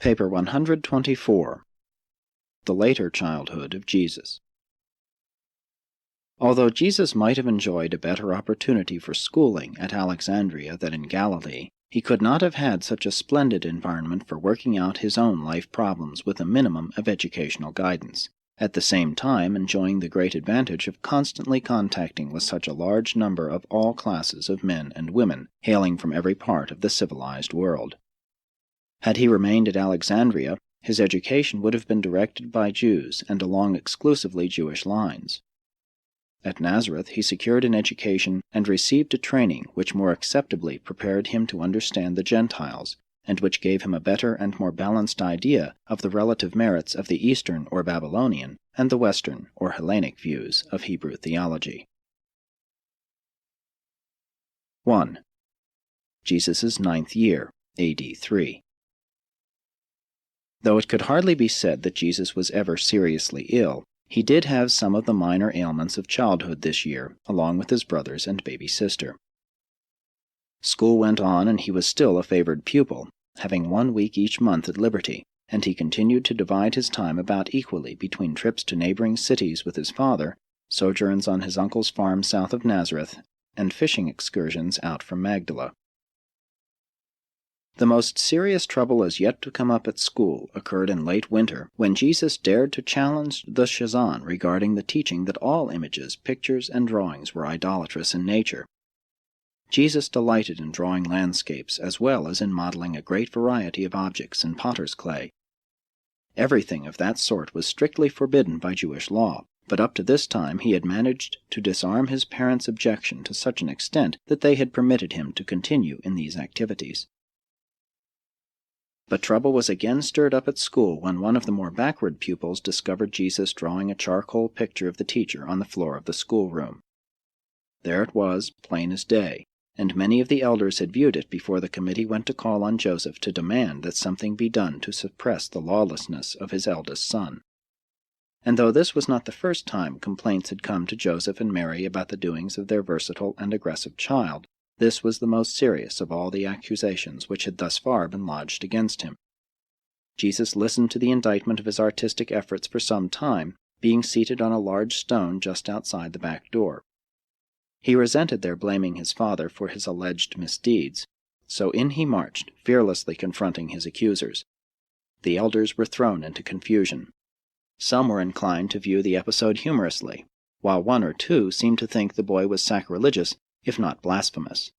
Paper 124. The Later Childhood of Jesus. Although Jesus might have enjoyed a better opportunity for schooling at Alexandria than in Galilee, he could not have had such a splendid environment for working out his own life problems with a minimum of educational guidance, at the same time enjoying the great advantage of constantly contacting with such a large number of all classes of men and women, hailing from every part of the civilized world. Had he remained at Alexandria, his education would have been directed by Jews and along exclusively Jewish lines. At Nazareth he secured an education and received a training which more acceptably prepared him to understand the Gentiles, and which gave him a better and more balanced idea of the relative merits of the Eastern or Babylonian and the Western or Hellenic views of Hebrew theology. 1. Jesus' 9th year, A.D. 3. Though it could hardly be said that Jesus was ever seriously ill, he did have some of the minor ailments of childhood this year, along with his brothers and baby sister. School went on, and he was still a favored pupil, having 1 week each month at liberty, and he continued to divide his time about equally between trips to neighboring cities with his father, sojourns on his uncle's farm south of Nazareth, and fishing excursions out from Magdala. The most serious trouble as yet to come up at school occurred in late winter, when Jesus dared to challenge the Shazan regarding the teaching that all images, pictures, and drawings were idolatrous in nature. Jesus delighted in drawing landscapes as well as in modeling a great variety of objects in potter's clay. Everything of that sort was strictly forbidden by Jewish law, but up to this time he had managed to disarm his parents' objection to such an extent that they had permitted him to continue in these activities. But trouble was again stirred up at school when one of the more backward pupils discovered Jesus drawing a charcoal picture of the teacher on the floor of the schoolroom. There it was, plain as day, and many of the elders had viewed it before the committee went to call on Joseph to demand that something be done to suppress the lawlessness of his eldest son. And though this was not the first time complaints had come to Joseph and Mary about the doings of their versatile and aggressive child, this was the most serious of all the accusations which had thus far been lodged against him. Jesus listened to the indictment of his artistic efforts for some time, being seated on a large stone just outside the back door. He resented their blaming his father for his alleged misdeeds, so in he marched, fearlessly confronting his accusers. The elders were thrown into confusion. Some were inclined to view the episode humorously, while 1 or 2 seemed to think the boy was sacrilegious, if not blasphemous.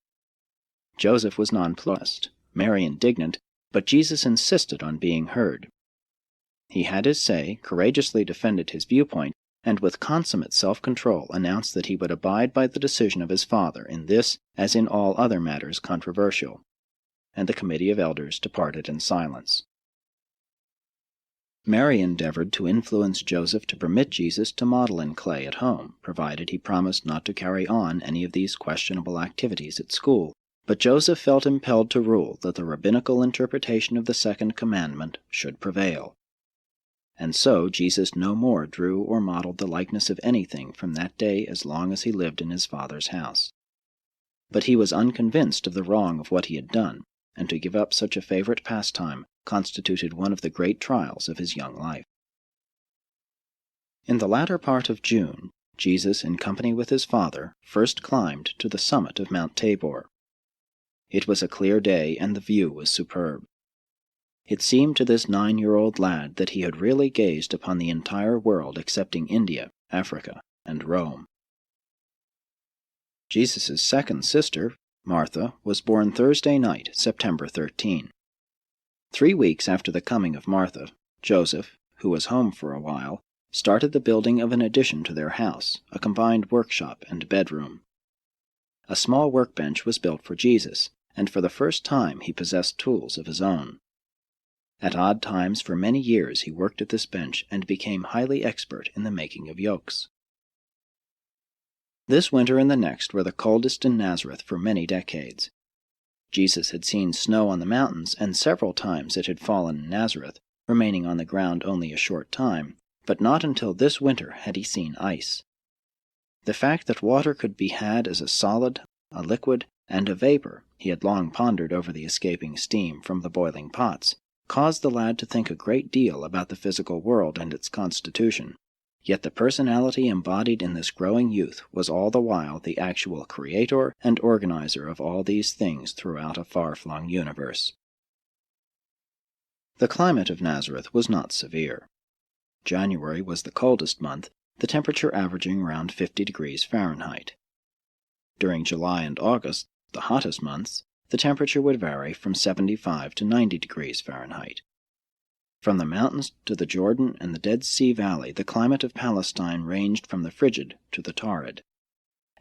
Joseph was nonplussed, Mary indignant, but Jesus insisted on being heard. He had his say, courageously defended his viewpoint, and with consummate self-control announced that he would abide by the decision of his father in this as in all other matters controversial, and the committee of elders departed in silence. Mary endeavored to influence Joseph to permit Jesus to model in clay at home, provided he promised not to carry on any of these questionable activities at school, but Joseph felt impelled to rule that the rabbinical interpretation of the second commandment should prevail. And so Jesus no more drew or modeled the likeness of anything from that day as long as he lived in his father's house. But he was unconvinced of the wrong of what he had done, and to give up such a favorite pastime constituted one of the great trials of his young life. In the latter part of June, Jesus, in company with his father, first climbed to the summit of Mount Tabor. It was a clear day, and the view was superb. It seemed to this 9-year-old lad that he had really gazed upon the entire world excepting India, Africa, and Rome. Jesus' second sister, Martha, was born Thursday night, September 13. 3 weeks after the coming of Martha, Joseph, who was home for a while, started the building of an addition to their house, a combined workshop and bedroom. A small workbench was built for Jesus, and for the first time he possessed tools of his own. At odd times for many years he worked at this bench and became highly expert in the making of yokes. This winter and the next were the coldest in Nazareth for many decades. Jesus had seen snow on the mountains, and several times it had fallen in Nazareth, remaining on the ground only a short time, but not until this winter had he seen ice. The fact that water could be had as a solid, a liquid, and a vapor, he had long pondered over the escaping steam from the boiling pots, caused the lad to think a great deal about the physical world and its constitution. Yet the personality embodied in this growing youth was all the while the actual creator and organizer of all these things throughout a far-flung universe. The climate of Nazareth was not severe. January was the coldest month, the temperature averaging around 50 degrees Fahrenheit. During July and August, the hottest months, the temperature would vary from 75 to 90 degrees Fahrenheit. From the mountains to the Jordan and the Dead Sea Valley, the climate of Palestine ranged from the frigid to the torrid.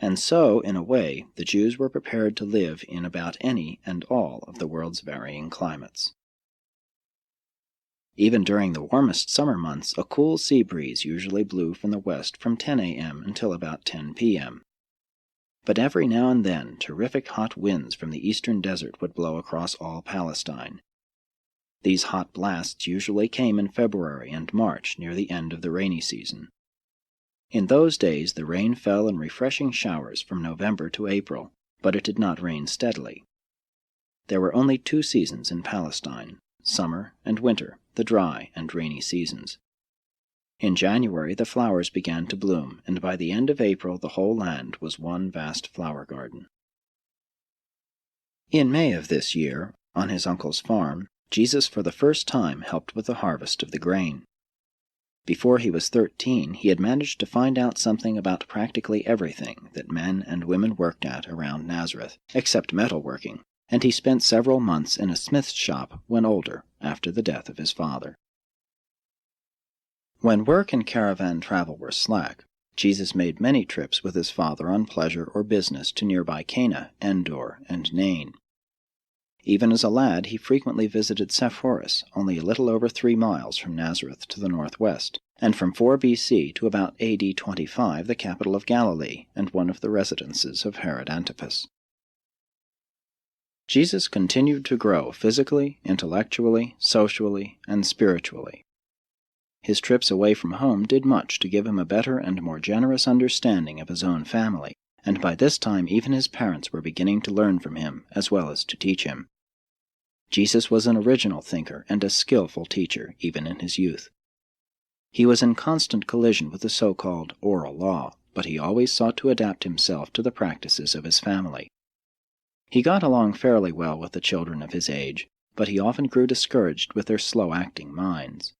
And so, in a way, the Jews were prepared to live in about any and all of the world's varying climates. Even during the warmest summer months, a cool sea breeze usually blew from the west from 10 a.m. until about 10 p.m. But every now and then, terrific hot winds from the eastern desert would blow across all Palestine. These hot blasts usually came in February and March, near the end of the rainy season. In those days, the rain fell in refreshing showers from November to April, but it did not rain steadily. There were only 2 seasons in Palestine, summer and winter, the dry and rainy seasons. In January, the flowers began to bloom, and by the end of April, the whole land was one vast flower garden. In May of this year, on his uncle's farm, Jesus for the first time helped with the harvest of the grain. Before he was 13, he had managed to find out something about practically everything that men and women worked at around Nazareth, except metalworking, and he spent several months in a smith's shop when older, after the death of his father. When work and caravan travel were slack, Jesus made many trips with his father on pleasure or business to nearby Cana, Endor, and Nain. Even as a lad, he frequently visited Sepphoris, only a little over 3 miles from Nazareth to the northwest, and from 4 B.C. to about A.D. 25 the capital of Galilee and one of the residences of Herod Antipas. Jesus continued to grow physically, intellectually, socially, and spiritually. His trips away from home did much to give him a better and more generous understanding of his own family, and by this time even his parents were beginning to learn from him as well as to teach him. Jesus was an original thinker and a skillful teacher, even in his youth. He was in constant collision with the so-called oral law, but he always sought to adapt himself to the practices of his family. He got along fairly well with the children of his age, but he often grew discouraged with their slow-acting minds.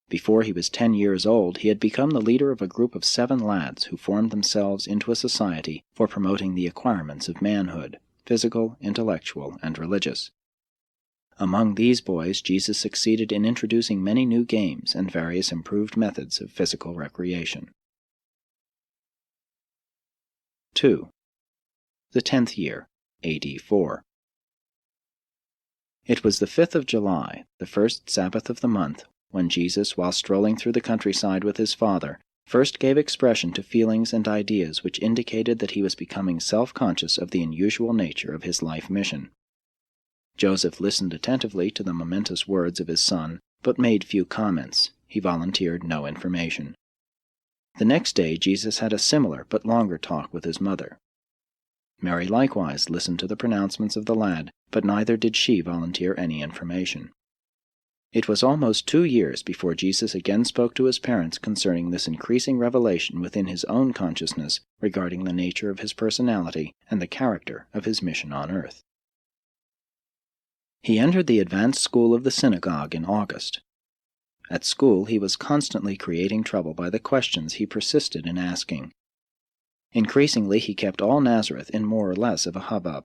Before he was 10 years old, he had become the leader of a group of 7 lads who formed themselves into a society for promoting the acquirements of manhood, physical, intellectual, and religious. Among these boys, Jesus succeeded in introducing many new games and various improved methods of physical recreation. 2. The 10th year, A.D. 4. It was the 5th of July, the first Sabbath of the month, when Jesus, while strolling through the countryside with his father, first gave expression to feelings and ideas which indicated that he was becoming self-conscious of the unusual nature of his life mission. Joseph listened attentively to the momentous words of his son, but made few comments. He volunteered no information. The next day Jesus had a similar but longer talk with his mother. Mary likewise listened to the pronouncements of the lad, but neither did she volunteer any information. It was almost 2 years before Jesus again spoke to his parents concerning this increasing revelation within his own consciousness regarding the nature of his personality and the character of his mission on earth. He entered the advanced school of the synagogue in August. At school he was constantly creating trouble by the questions he persisted in asking. Increasingly he kept all Nazareth in more or less of a hubbub.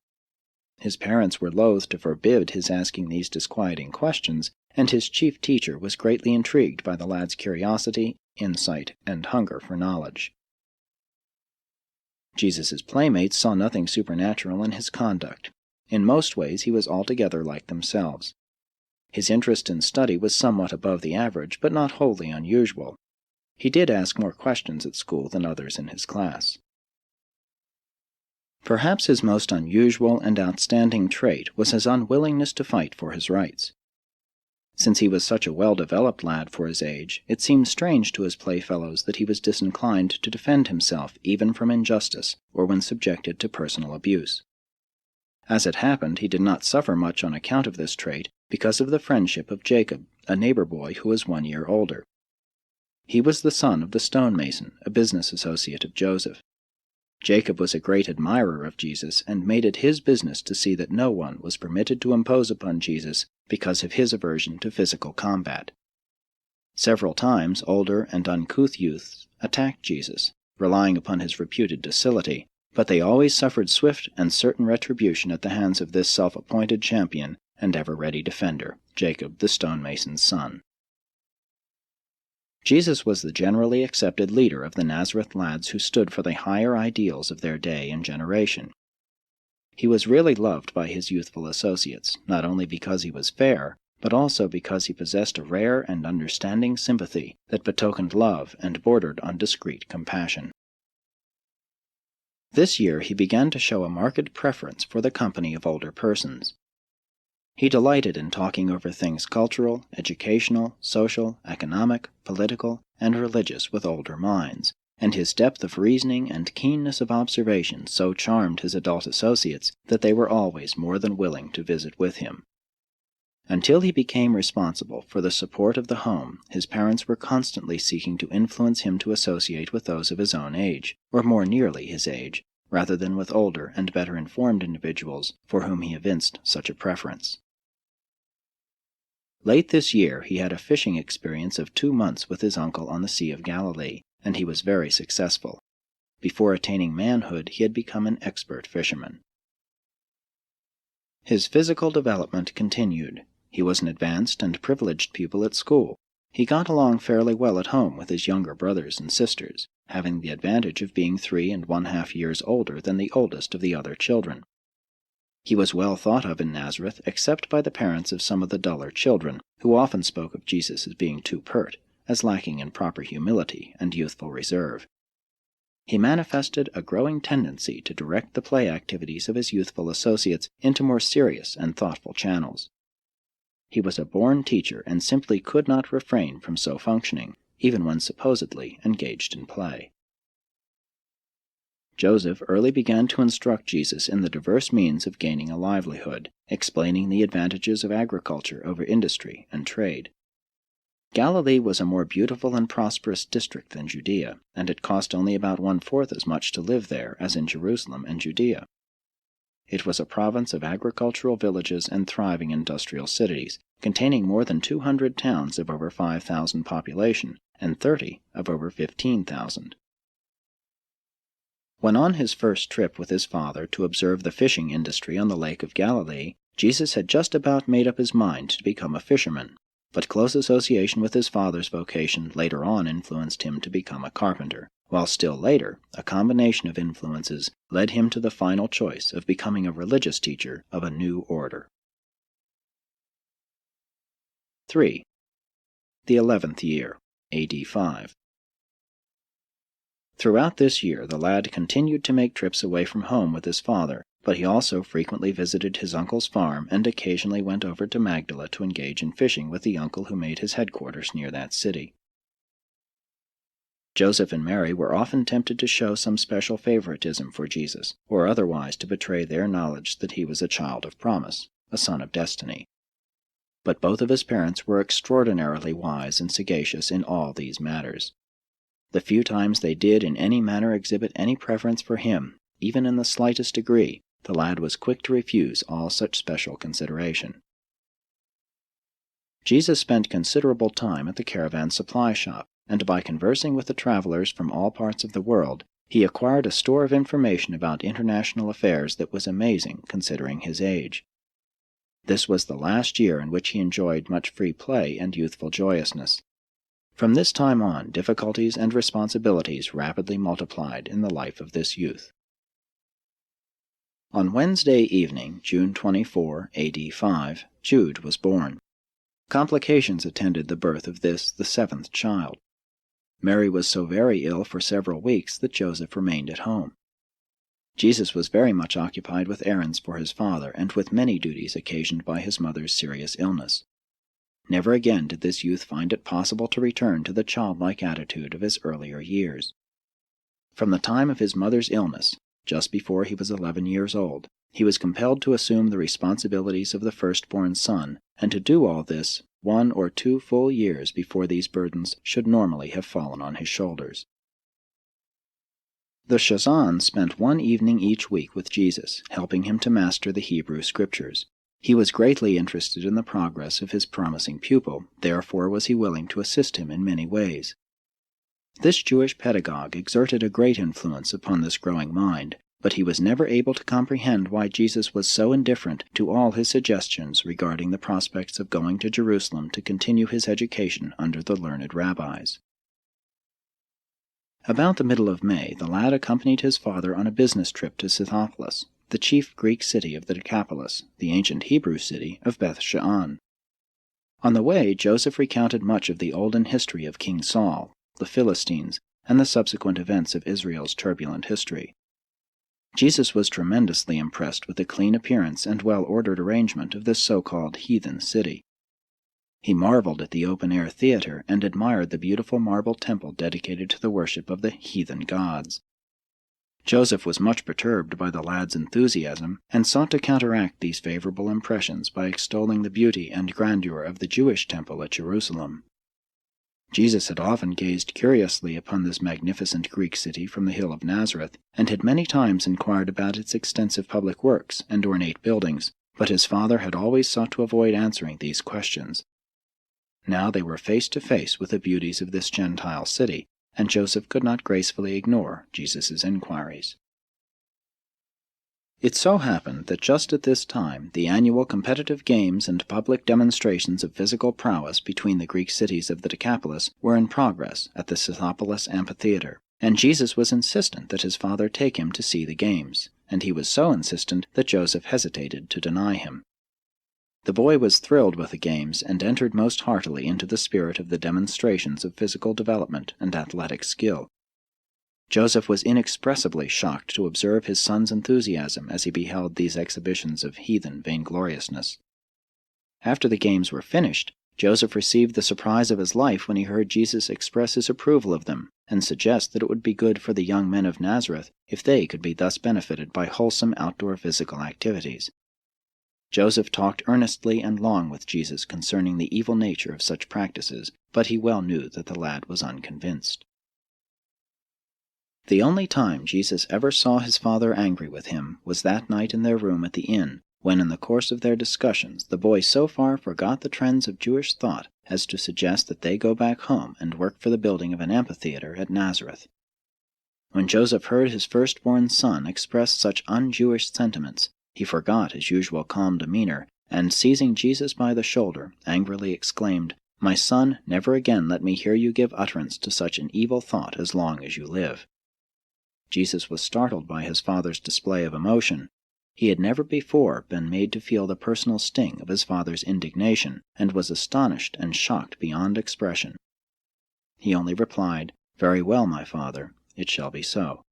His parents were loath to forbid his asking these disquieting questions, and his chief teacher was greatly intrigued by the lad's curiosity, insight, and hunger for knowledge. Jesus' playmates saw nothing supernatural in his conduct. In most ways he was altogether like themselves. His interest in study was somewhat above the average, but not wholly unusual. He did ask more questions at school than others in his class. Perhaps his most unusual and outstanding trait was his unwillingness to fight for his rights. Since he was such a well-developed lad for his age, it seemed strange to his playfellows that he was disinclined to defend himself even from injustice or when subjected to personal abuse. As it happened, he did not suffer much on account of this trait, because of the friendship of Jacob, a neighbor boy who was 1 year older. He was the son of the stonemason, a business associate of Joseph. Jacob was a great admirer of Jesus and made it his business to see that no one was permitted to impose upon Jesus because of his aversion to physical combat. Several times older and uncouth youths attacked Jesus, relying upon his reputed docility, but they always suffered swift and certain retribution at the hands of this self-appointed champion and ever-ready defender, Jacob the stonemason's son. Jesus was the generally accepted leader of the Nazareth lads who stood for the higher ideals of their day and generation. He was really loved by his youthful associates, not only because he was fair, but also because he possessed a rare and understanding sympathy that betokened love and bordered on discreet compassion. This year he began to show a marked preference for the company of older persons. He delighted in talking over things cultural, educational, social, economic, political, and religious with older minds, and his depth of reasoning and keenness of observation so charmed his adult associates that they were always more than willing to visit with him. Until he became responsible for the support of the home, his parents were constantly seeking to influence him to associate with those of his own age, or more nearly his age, rather than with older and better informed individuals for whom he evinced such a preference. Late this year he had a fishing experience of 2 months with his uncle on the Sea of Galilee, and he was very successful. Before attaining manhood, he had become an expert fisherman. His physical development continued. He was an advanced and privileged pupil at school. He got along fairly well at home with his younger brothers and sisters, having the advantage of being 3 1/2 years older than the oldest of the other children. He was well thought of in Nazareth, except by the parents of some of the duller children, who often spoke of Jesus as being too pert, as lacking in proper humility and youthful reserve. He manifested a growing tendency to direct the play activities of his youthful associates into more serious and thoughtful channels. He was a born teacher and simply could not refrain from so functioning, even when supposedly engaged in play. Joseph early began to instruct Jesus in the diverse means of gaining a livelihood, explaining the advantages of agriculture over industry and trade. Galilee was a more beautiful and prosperous district than Judea, and it cost only about 1/4 as much to live there as in Jerusalem and Judea. It was a province of agricultural villages and thriving industrial cities, containing more than 200 towns of over 5,000 population and 30 of over 15,000. When on his first trip with his father to observe the fishing industry on the Lake of Galilee, Jesus had just about made up his mind to become a fisherman, but close association with his father's vocation later on influenced him to become a carpenter, while still later, a combination of influences led him to the final choice of becoming a religious teacher of a new order. 3. The 11th year, AD 5. Throughout this year the lad continued to make trips away from home with his father, but he also frequently visited his uncle's farm and occasionally went over to Magdala to engage in fishing with the uncle who made his headquarters near that city. Joseph and Mary were often tempted to show some special favoritism for Jesus, or otherwise to betray their knowledge that he was a child of promise, a son of destiny. But both of his parents were extraordinarily wise and sagacious in all these matters. The few times they did in any manner exhibit any preference for him, even in the slightest degree, the lad was quick to refuse all such special consideration. Jesus spent considerable time at the caravan supply shop, and by conversing with the travelers from all parts of the world, he acquired a store of information about international affairs that was amazing considering his age. This was the last year in which he enjoyed much free play and youthful joyousness. From this time on, difficulties and responsibilities rapidly multiplied in the life of this youth. On Wednesday evening, June 24, AD 5, Jude was born. Complications attended the birth of this, the 7th child. Mary was so very ill for several weeks that Joseph remained at home. Jesus was very much occupied with errands for his father and with many duties occasioned by his mother's serious illness. Never again did this youth find it possible to return to the childlike attitude of his earlier years. From the time of his mother's illness, just before he was 11 years old, He was compelled to assume the responsibilities of the firstborn son, and to do all this 1 or 2 full years before these burdens should normally have fallen on his shoulders. The Shazan spent 1 evening each week with Jesus, helping him to master the Hebrew Scriptures. He was greatly interested in the progress of his promising pupil, therefore was he willing to assist him in many ways. This Jewish pedagogue exerted a great influence upon this growing mind, but he was never able to comprehend why Jesus was so indifferent to all his suggestions regarding the prospects of going to Jerusalem to continue his education under the learned rabbis. About the middle of May, the lad accompanied his father on a business trip to Scythopolis, the chief Greek city of the Decapolis, the ancient Hebrew city of Beth-She'an. On the way, Joseph recounted much of the olden history of King Saul, the Philistines, and the subsequent events of Israel's turbulent history. Jesus was tremendously impressed with the clean appearance and well-ordered arrangement of this so-called heathen city. He marveled at the open-air theater and admired the beautiful marble temple dedicated to the worship of the heathen gods. Joseph was much perturbed by the lad's enthusiasm, and sought to counteract these favorable impressions by extolling the beauty and grandeur of the Jewish temple at Jerusalem. Jesus had often gazed curiously upon this magnificent Greek city from the hill of Nazareth, and had many times inquired about its extensive public works and ornate buildings, but his father had always sought to avoid answering these questions. Now they were face to face with the beauties of this Gentile city, and Joseph could not gracefully ignore Jesus' inquiries. It so happened that just at this time the annual competitive games and public demonstrations of physical prowess between the Greek cities of the Decapolis were in progress at the Scythopolis amphitheater, and Jesus was insistent that his father take him to see the games, and he was so insistent that Joseph hesitated to deny him. The boy was thrilled with the games and entered most heartily into the spirit of the demonstrations of physical development and athletic skill. Joseph was inexpressibly shocked to observe his son's enthusiasm as he beheld these exhibitions of heathen vaingloriousness. After the games were finished, Joseph received the surprise of his life when he heard Jesus express his approval of them, and suggest that it would be good for the young men of Nazareth if they could be thus benefited by wholesome outdoor physical activities. Joseph talked earnestly and long with Jesus concerning the evil nature of such practices, but he well knew that the lad was unconvinced. The only time Jesus ever saw his father angry with him was that night in their room at the inn, when in the course of their discussions the boy so far forgot the trends of Jewish thought as to suggest that they go back home and work for the building of an amphitheater at Nazareth. When Joseph heard his firstborn son express such un-Jewish sentiments, he forgot his usual calm demeanor, and seizing Jesus by the shoulder, angrily exclaimed, "My son, never again let me hear you give utterance to such an evil thought as long as you live." Jesus was startled by his father's display of emotion. He had never before been made to feel the personal sting of his father's indignation, and was astonished and shocked beyond expression. He only replied, "Very well, my father, it shall be so."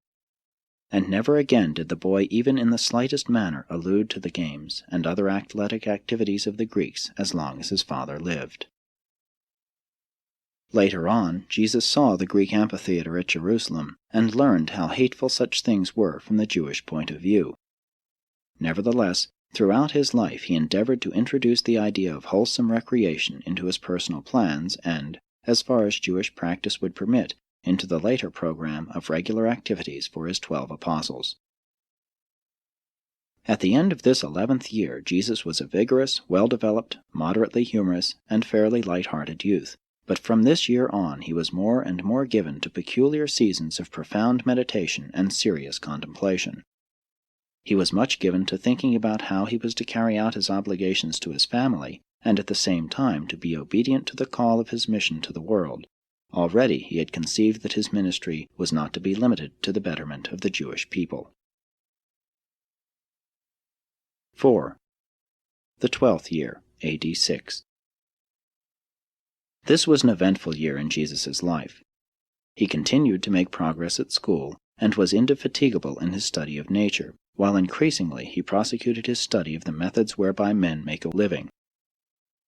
And never again did the boy even in the slightest manner allude to the games and other athletic activities of the Greeks as long as his father lived. Later on, Jesus saw the Greek amphitheater at Jerusalem, and learned how hateful such things were from the Jewish point of view. Nevertheless, throughout his life he endeavored to introduce the idea of wholesome recreation into his personal plans and, as far as Jewish practice would permit, into the later program of regular activities for his 12 apostles. At the end of this 11th year, Jesus was a vigorous, well-developed, moderately humorous, and fairly light-hearted youth. But from this year on he was more and more given to peculiar seasons of profound meditation and serious contemplation. He was much given to thinking about how he was to carry out his obligations to his family, and at the same time to be obedient to the call of his mission to the world. Already he had conceived that his ministry was not to be limited to the betterment of the Jewish people. 4. The 12th year, A.D. 6. This was an eventful year in Jesus' life. He continued to make progress at school, and was indefatigable in his study of nature, while increasingly he prosecuted his study of the methods whereby men make a living.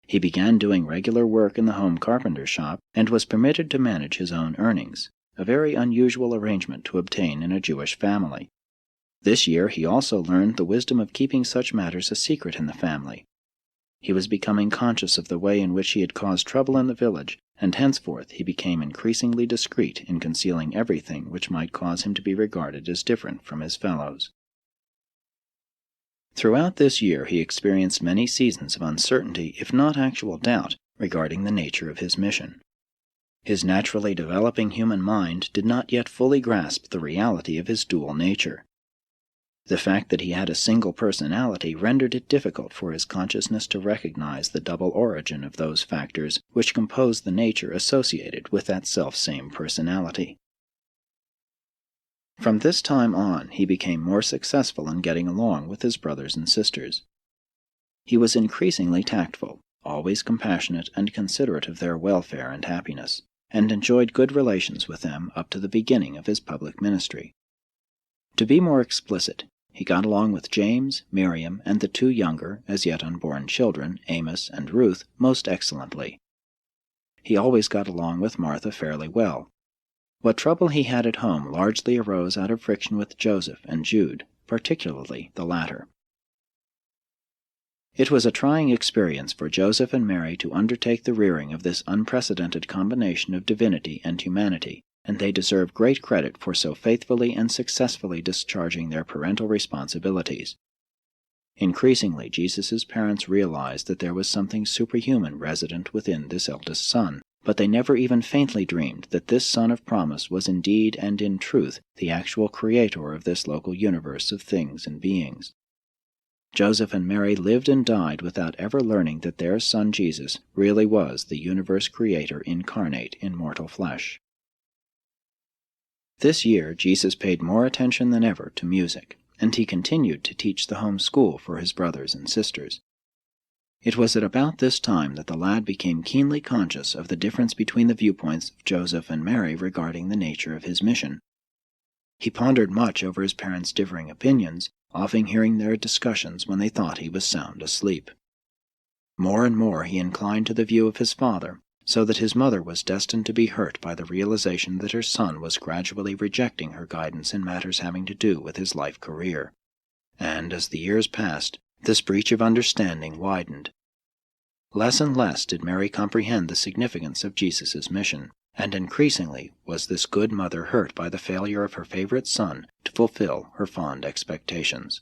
He began doing regular work in the home carpenter shop, and was permitted to manage his own earnings, a very unusual arrangement to obtain in a Jewish family. This year he also learned the wisdom of keeping such matters a secret in the family. He was becoming conscious of the way in which he had caused trouble in the village, and henceforth he became increasingly discreet in concealing everything which might cause him to be regarded as different from his fellows. Throughout this year he experienced many seasons of uncertainty, if not actual doubt, regarding the nature of his mission. His naturally developing human mind did not yet fully grasp the reality of his dual nature. The fact that he had a single personality rendered it difficult for his consciousness to recognize the double origin of those factors which compose the nature associated with that self-same personality. From this time on, he became more successful in getting along with his brothers and sisters. He was increasingly tactful, always compassionate and considerate of their welfare and happiness, and enjoyed good relations with them up to the beginning of his public ministry. To be more explicit, he got along with James, Miriam, and the two younger, as yet unborn children, Amos and Ruth, most excellently. He always got along with Martha fairly well. What trouble he had at home largely arose out of friction with Joseph and Jude, particularly the latter. It was a trying experience for Joseph and Mary to undertake the rearing of this unprecedented combination of divinity and humanity, and they deserve great credit for so faithfully and successfully discharging their parental responsibilities. Increasingly, Jesus' parents realized that there was something superhuman resident within this eldest son, but they never even faintly dreamed that this son of promise was indeed and in truth the actual creator of this local universe of things and beings. Joseph and Mary lived and died without ever learning that their son Jesus really was the universe creator incarnate in mortal flesh. This year Jesus paid more attention than ever to music, and he continued to teach the home school for his brothers and sisters. It was at about this time that the lad became keenly conscious of the difference between the viewpoints of Joseph and Mary regarding the nature of his mission. He pondered much over his parents' differing opinions, often hearing their discussions when they thought he was sound asleep. More and more he inclined to the view of his father, so that his mother was destined to be hurt by the realization that her son was gradually rejecting her guidance in matters having to do with his life career. And as the years passed, this breach of understanding widened. Less and less did Mary comprehend the significance of Jesus' mission, and increasingly was this good mother hurt by the failure of her favorite son to fulfill her fond expectations.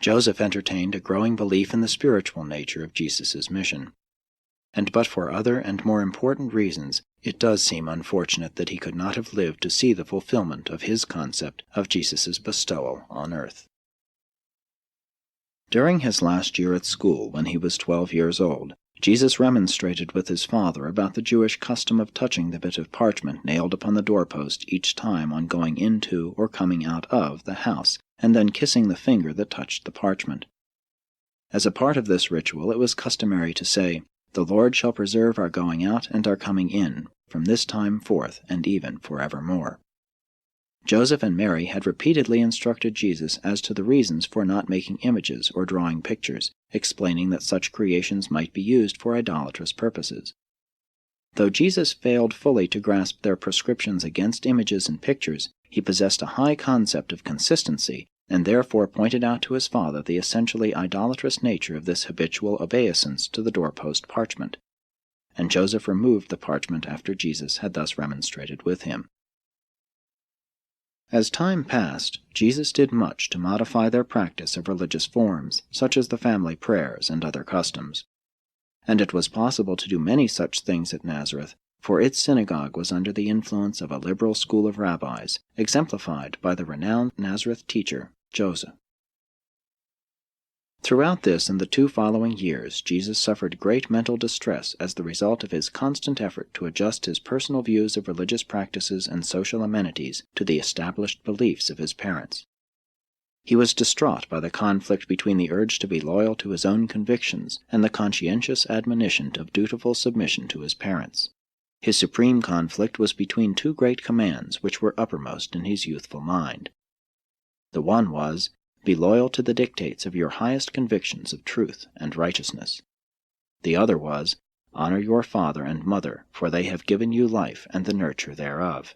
Joseph entertained a growing belief in the spiritual nature of Jesus' mission. And but for other and more important reasons, it does seem unfortunate that he could not have lived to see the fulfillment of his concept of Jesus' bestowal on earth. During his last year at school, when he was 12 years old, Jesus remonstrated with his father about the Jewish custom of touching the bit of parchment nailed upon the doorpost each time on going into or coming out of the house, and then kissing the finger that touched the parchment. As a part of this ritual, it was customary to say, "The Lord shall preserve our going out and our coming in, from this time forth and even forevermore." Joseph and Mary had repeatedly instructed Jesus as to the reasons for not making images or drawing pictures, explaining that such creations might be used for idolatrous purposes. Though Jesus failed fully to grasp their prescriptions against images and pictures, he possessed a high concept of consistency, and therefore pointed out to his father the essentially idolatrous nature of this habitual obeisance to the doorpost parchment. And Joseph removed the parchment after Jesus had thus remonstrated with him. As time passed, Jesus did much to modify their practice of religious forms, such as the family prayers and other customs. And it was possible to do many such things at Nazareth, for its synagogue was under the influence of a liberal school of rabbis, exemplified by the renowned Nazareth teacher, Joseph. Throughout this and the 2 following years, Jesus suffered great mental distress as the result of his constant effort to adjust his personal views of religious practices and social amenities to the established beliefs of his parents. He was distraught by the conflict between the urge to be loyal to his own convictions and the conscientious admonition of dutiful submission to his parents. His supreme conflict was between 2 great commands which were uppermost in his youthful mind. The one was, "Be loyal to the dictates of your highest convictions of truth and righteousness." The other was, "Honor your father and mother, for they have given you life and the nurture thereof."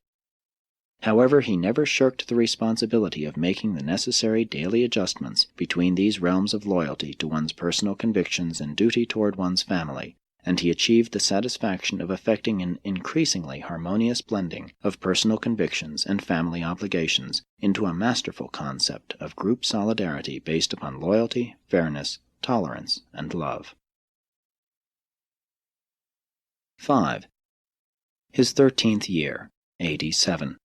However, he never shirked the responsibility of making the necessary daily adjustments between these realms of loyalty to one's personal convictions and duty toward one's family, and he achieved the satisfaction of effecting an increasingly harmonious blending of personal convictions and family obligations into a masterful concept of group solidarity based upon loyalty, fairness, tolerance, and love. 5. His 13th year, AD 7.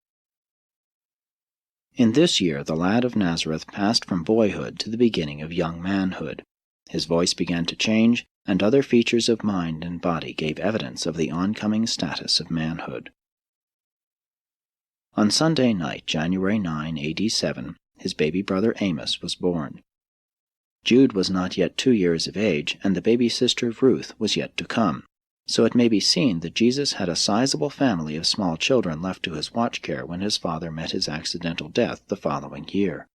In this year the lad of Nazareth passed from boyhood to the beginning of young manhood. His voice began to change, and other features of mind and body gave evidence of the oncoming status of manhood. On Sunday night, January 9, AD 7, his baby brother Amos was born. Jude was not yet 2 years of age, and the baby sister Ruth was yet to come, so it may be seen that Jesus had a sizable family of small children left to his watch care when his father met his accidental death the following year.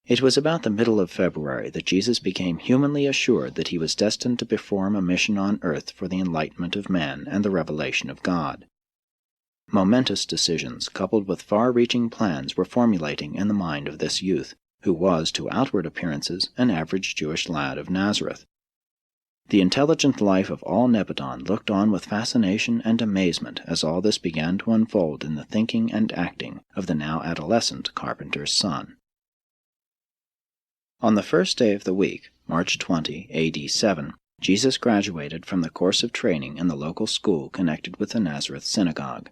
It was about the middle of February that Jesus became humanly assured that he was destined to perform a mission on earth for the enlightenment of man and the revelation of God. Momentous decisions, coupled with far-reaching plans, were formulating in the mind of this youth, who was, to outward appearances, an average Jewish lad of Nazareth. The intelligent life of all Nebadon looked on with fascination and amazement as all this began to unfold in the thinking and acting of the now adolescent carpenter's son. On the first day of the week, March 20, AD 7, Jesus graduated from the course of training in the local school connected with the Nazareth synagogue.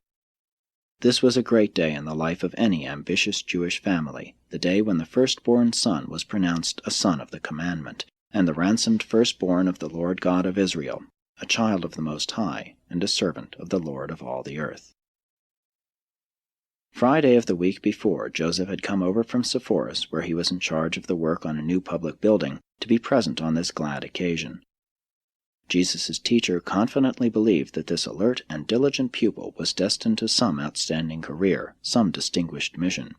This was a great day in the life of any ambitious Jewish family, the day when the firstborn son was pronounced a son of the commandment, and the ransomed firstborn of the Lord God of Israel, a child of the Most High, and a servant of the Lord of all the earth. Friday of the week before, Joseph had come over from Sepphoris, where he was in charge of the work on a new public building, to be present on this glad occasion. Jesus' teacher confidently believed that this alert and diligent pupil was destined to some outstanding career, some distinguished mission.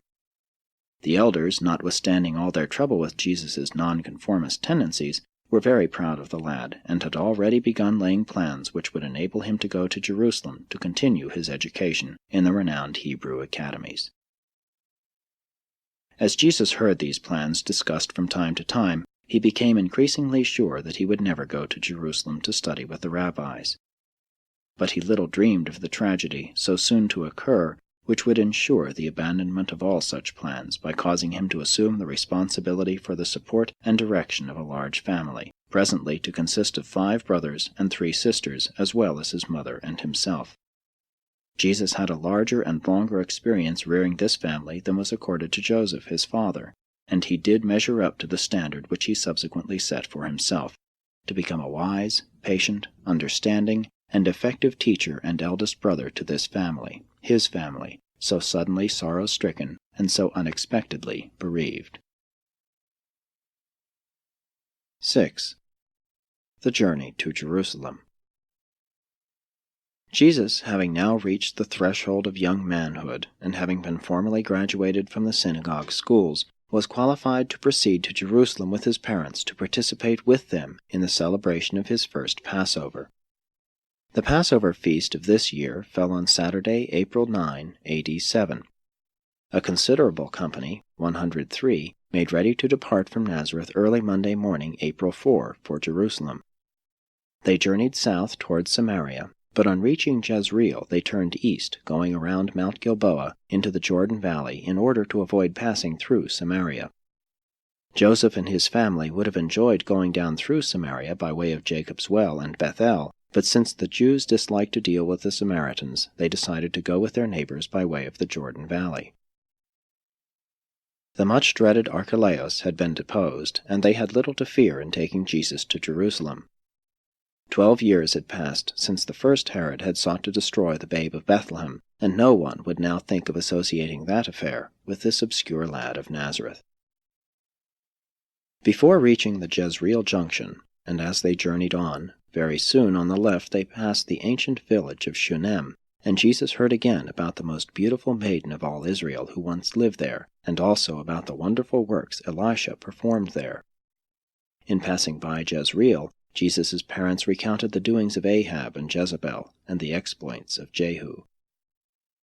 The elders, notwithstanding all their trouble with Jesus' nonconformist tendencies, were very proud of the lad, and had already begun laying plans which would enable him to go to Jerusalem to continue his education in the renowned Hebrew academies. As Jesus heard these plans discussed from time to time, he became increasingly sure that he would never go to Jerusalem to study with the rabbis. But he little dreamed of the tragedy so soon to occur, which would ensure the abandonment of all such plans by causing him to assume the responsibility for the support and direction of a large family, presently to consist of 5 brothers and 3 sisters, as well as his mother and himself. Jesus had a larger and longer experience rearing this family than was accorded to Joseph, his father, and he did measure up to the standard which he subsequently set for himself, to become a wise, patient, understanding, and effective teacher and eldest brother to this family, his family, so suddenly sorrow-stricken and so unexpectedly bereaved. 6. The journey to Jerusalem. Jesus, having now reached the threshold of young manhood, and having been formally graduated from the synagogue schools, was qualified to proceed to Jerusalem with his parents to participate with them in the celebration of his first Passover. The Passover feast of this year fell on Saturday, April 9, AD 7. A considerable company, 103, made ready to depart from Nazareth early Monday morning, April 4, for Jerusalem. They journeyed south toward Samaria, but on reaching Jezreel they turned east, going around Mount Gilboa into the Jordan Valley in order to avoid passing through Samaria. Joseph and his family would have enjoyed going down through Samaria by way of Jacob's Well and Bethel, but since the Jews disliked to deal with the Samaritans, they decided to go with their neighbors by way of the Jordan Valley. The much-dreaded Archelaus had been deposed, and they had little to fear in taking Jesus to Jerusalem. 12 years had passed since the first Herod had sought to destroy the babe of Bethlehem, and no one would now think of associating that affair with this obscure lad of Nazareth. Before reaching the Jezreel junction, and as they journeyed on, very soon on the left they passed the ancient village of Shunem, and Jesus heard again about the most beautiful maiden of all Israel who once lived there, and also about the wonderful works Elisha performed there. In passing by Jezreel, Jesus' parents recounted the doings of Ahab and Jezebel, and the exploits of Jehu.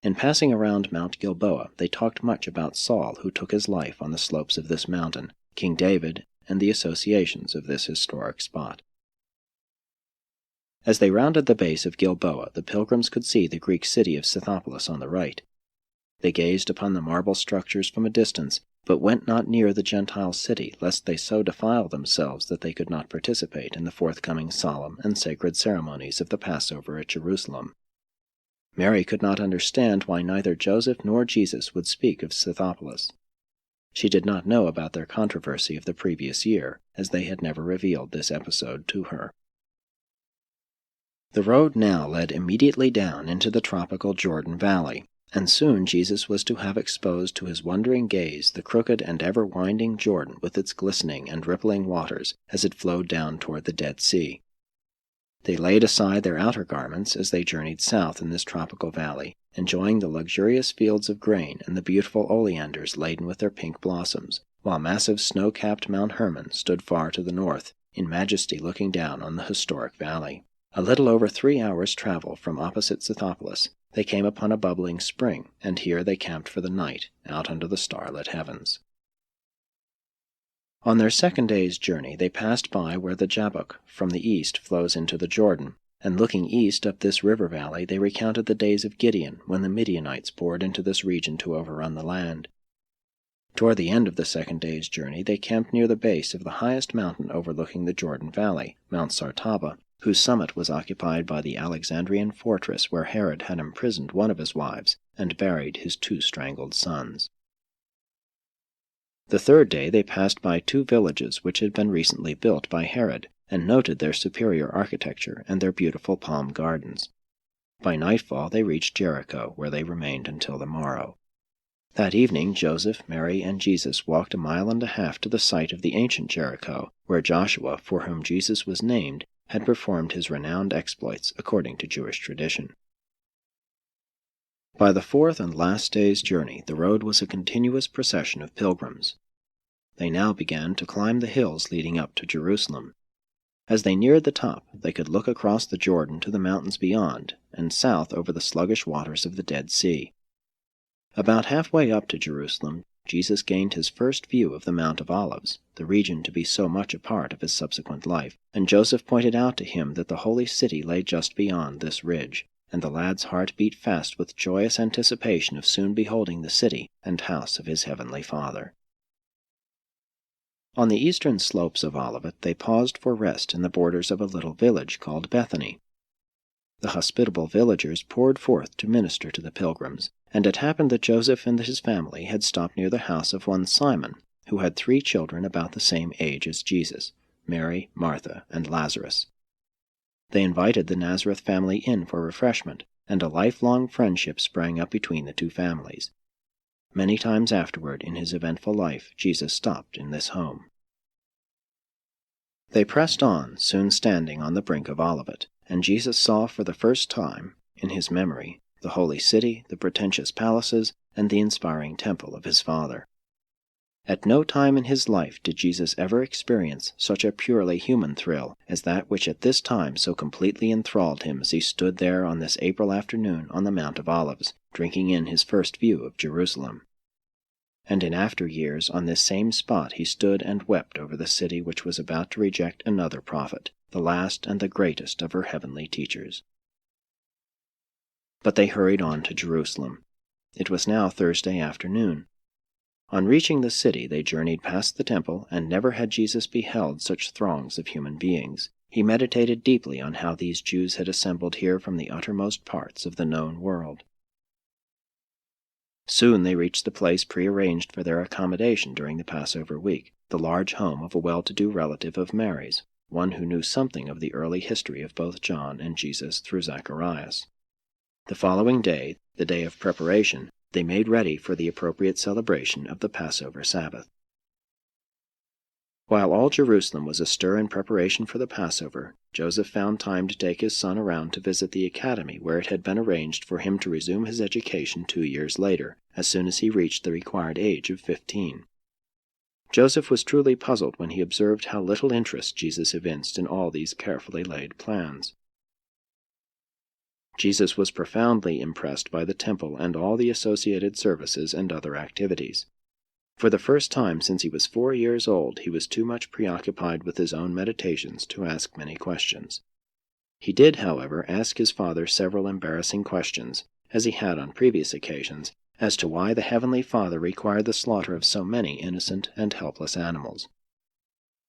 In passing around Mount Gilboa, they talked much about Saul, who took his life on the slopes of this mountain, King David, and the associations of this historic spot. As they rounded the base of Gilboa, the pilgrims could see the Greek city of Scythopolis on the right. They gazed upon the marble structures from a distance, but went not near the Gentile city, lest they so defile themselves that they could not participate in the forthcoming solemn and sacred ceremonies of the Passover at Jerusalem. Mary could not understand why neither Joseph nor Jesus would speak of Scythopolis. She did not know about their controversy of the previous year, as they had never revealed this episode to her. The road now led immediately down into the tropical Jordan Valley, and soon Jesus was to have exposed to his wondering gaze the crooked and ever-winding Jordan with its glistening and rippling waters as it flowed down toward the Dead Sea. They laid aside their outer garments as they journeyed south in this tropical valley, enjoying the luxurious fields of grain and the beautiful oleanders laden with their pink blossoms, while massive snow-capped Mount Hermon stood far to the north, in majesty looking down on the historic valley. A little over 3 hours' travel from opposite Scythopolis, they came upon a bubbling spring, and here they camped for the night, out under the starlit heavens. On their second day's journey they passed by where the Jabbok from the east flows into the Jordan, and looking east up this river valley they recounted the days of Gideon, when the Midianites poured into this region to overrun the land. Toward the end of the second day's journey they camped near the base of the highest mountain overlooking the Jordan Valley, Mount Sartaba, whose summit was occupied by the Alexandrian fortress where Herod had imprisoned one of his wives and buried his 2 strangled sons. The third day they passed by 2 villages which had been recently built by Herod, and noted their superior architecture and their beautiful palm gardens. By nightfall they reached Jericho, where they remained until the morrow. That evening Joseph, Mary, and Jesus walked 1.5 miles to the site of the ancient Jericho, where Joshua, for whom Jesus was named, had performed his renowned exploits according to Jewish tradition. By the 4th and last day's journey the road was a continuous procession of pilgrims. They now began to climb the hills leading up to Jerusalem. As they neared the top, they could look across the Jordan to the mountains beyond, and south over the sluggish waters of the Dead Sea. About halfway up to Jerusalem, Jesus gained his first view of the Mount of Olives, the region to be so much a part of his subsequent life, and Joseph pointed out to him that the holy city lay just beyond this ridge, and the lad's heart beat fast with joyous anticipation of soon beholding the city and house of his heavenly Father. On the eastern slopes of Olivet they paused for rest in the borders of a little village called Bethany. The hospitable villagers poured forth to minister to the pilgrims, and it happened that Joseph and his family had stopped near the house of one Simon, who had 3 children about the same age as Jesus, Mary, Martha, and Lazarus. They invited the Nazareth family in for refreshment, and a lifelong friendship sprang up between the 2 families. Many times afterward in his eventful life Jesus stopped in this home. They pressed on, soon standing on the brink of Olivet, and Jesus saw for the first time, in his memory, the holy city, the pretentious palaces, and the inspiring temple of his Father. At no time in his life did Jesus ever experience such a purely human thrill as that which at this time so completely enthralled him as he stood there on this April afternoon on the Mount of Olives, drinking in his first view of Jerusalem. And in after years on this same spot he stood and wept over the city which was about to reject another prophet, the last and the greatest of her heavenly teachers. But they hurried on to Jerusalem. It was now Thursday afternoon. On reaching the city they journeyed past the temple, and never had Jesus beheld such throngs of human beings. He meditated deeply on how these Jews had assembled here from the uttermost parts of the known world. Soon they reached the place prearranged for their accommodation during the Passover week, the large home of a well-to-do relative of Mary's, one who knew something of the early history of both John and Jesus through Zacharias. The following day, the day of preparation, they made ready for the appropriate celebration of the Passover Sabbath. While all Jerusalem was astir in preparation for the Passover, Joseph found time to take his son around to visit the academy where it had been arranged for him to resume his education 2 years later, as soon as he reached the required age of 15. Joseph was truly puzzled when he observed how little interest Jesus evinced in all these carefully laid plans. Jesus was profoundly impressed by the temple and all the associated services and other activities. For the first time since he was 4 years old, he was too much preoccupied with his own meditations to ask many questions. He did, however, ask his father several embarrassing questions, as he had on previous occasions, as to why the Heavenly Father required the slaughter of so many innocent and helpless animals.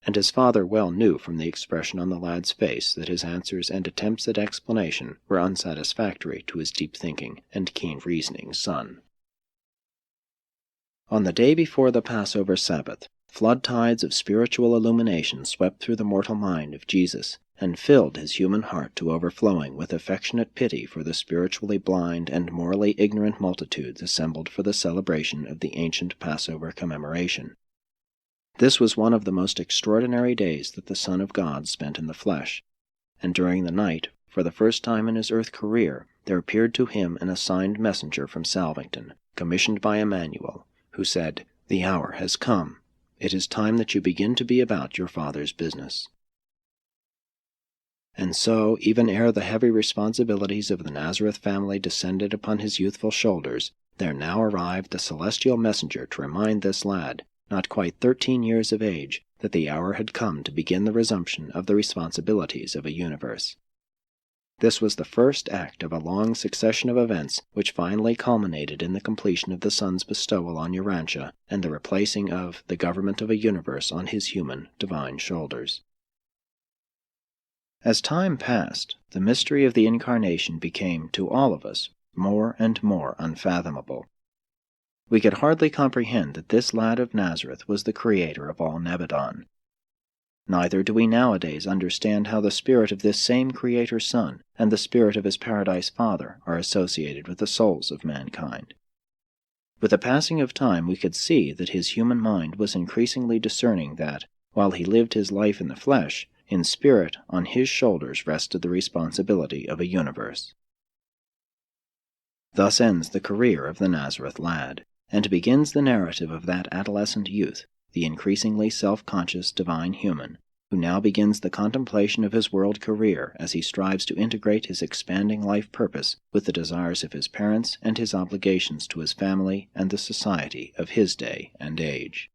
And his father well knew from the expression on the lad's face that his answers and attempts at explanation were unsatisfactory to his deep-thinking and keen-reasoning son. On the day before the Passover Sabbath, flood tides of spiritual illumination swept through the mortal mind of Jesus, and filled his human heart to overflowing with affectionate pity for the spiritually blind and morally ignorant multitudes assembled for the celebration of the ancient Passover commemoration. This was one of the most extraordinary days that the Son of God spent in the flesh, and during the night, for the first time in his earth career, there appeared to him an assigned messenger from Salvington, commissioned by Emmanuel, who said, "The hour has come. It is time that you begin to be about your Father's business." And so, even ere the heavy responsibilities of the Nazareth family descended upon his youthful shoulders, there now arrived a celestial messenger to remind this lad, not quite 13 years of age, that the hour had come to begin the resumption of the responsibilities of a universe. This was the first act of a long succession of events which finally culminated in the completion of the Son's bestowal on Urantia and the replacing of the government of a universe on his human, divine shoulders. As time passed, the mystery of the Incarnation became, to all of us, more and more unfathomable. We could hardly comprehend that this lad of Nazareth was the creator of all Nebadon. Neither do we nowadays understand how the spirit of this same Creator Son and the spirit of his Paradise Father are associated with the souls of mankind. With the passing of time we could see that his human mind was increasingly discerning that, while he lived his life in the flesh, in spirit on his shoulders rested the responsibility of a universe. Thus ends the career of the Nazareth lad, and begins the narrative of that adolescent youth, the increasingly self-conscious divine human, who now begins the contemplation of his world career as he strives to integrate his expanding life purpose with the desires of his parents and his obligations to his family and the society of his day and age.